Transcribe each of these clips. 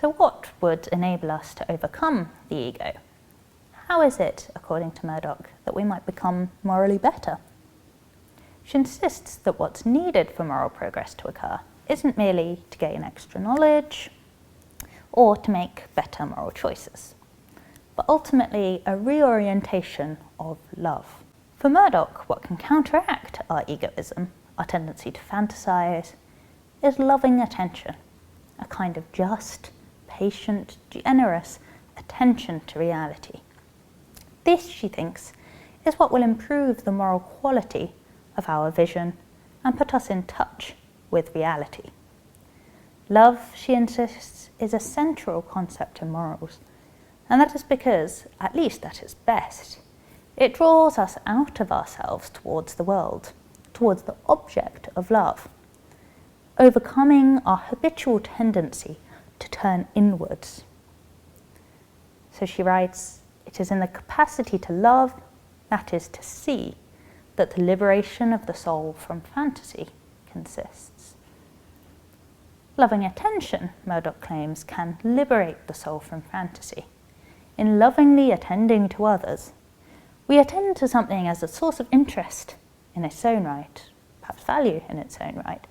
So what would enable us to overcome the ego? How is it, according to Murdoch, that we might become morally better? She insists that what's needed for moral progress to occur isn't merely to gain extra knowledge or to make better moral choices, but ultimately a reorientation of love. For Murdoch, what can counteract our egoism, our tendency to fantasize, is loving attention, a kind of just, patient, generous attention to reality. This, she thinks, is what will improve the moral quality of our vision and put us in touch with reality. Love, she insists, is a central concept in morals, and that is because, at least at its best, it draws us out of ourselves towards the world, towards the object of love, overcoming our habitual tendency to turn inwards. So she writes, "It is in the capacity to love, that is to see, that the liberation of the soul from fantasy consists." Loving attention, Murdoch claims, can liberate the soul from fantasy. In lovingly attending to others, we attend to something as a source of interest in its own right, perhaps value in its own right,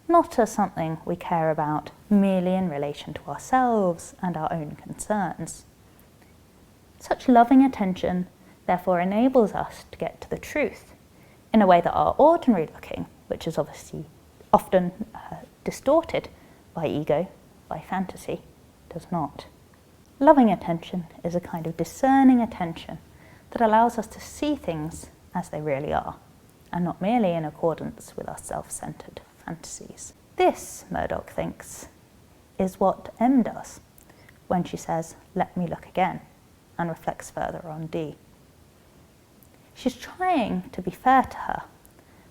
not as something we care about merely in relation to ourselves and our own concerns. Such loving attention therefore enables us to get to the truth in a way that our ordinary looking, which is obviously often distorted by ego, by fantasy, does not. Loving attention is a kind of discerning attention that allows us to see things as they really are, and not merely in accordance with our self-centered fantasies. This, Murdoch thinks, is what M does when she says, "Let me look again," and reflects further on D. She's trying to be fair to her,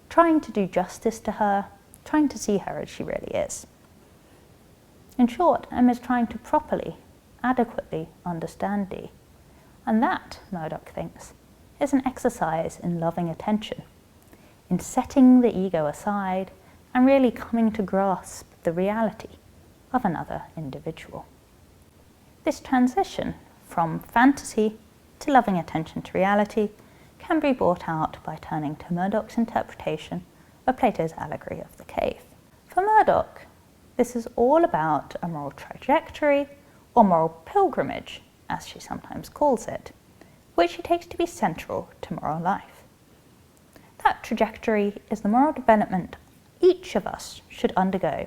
trying to do justice to her, trying to see her as she really is. In short, M is trying to properly, adequately understand D, and that, Murdoch thinks, is an exercise in loving attention, in setting the ego aside and really coming to grasp the reality of another individual. This transition from fantasy to loving attention to reality can be brought out by turning to Murdoch's interpretation of Plato's allegory of the cave. For Murdoch, this is all about a moral trajectory, or moral pilgrimage, as she sometimes calls it, which she takes to be central to moral life. That trajectory is the moral development each of us should undergo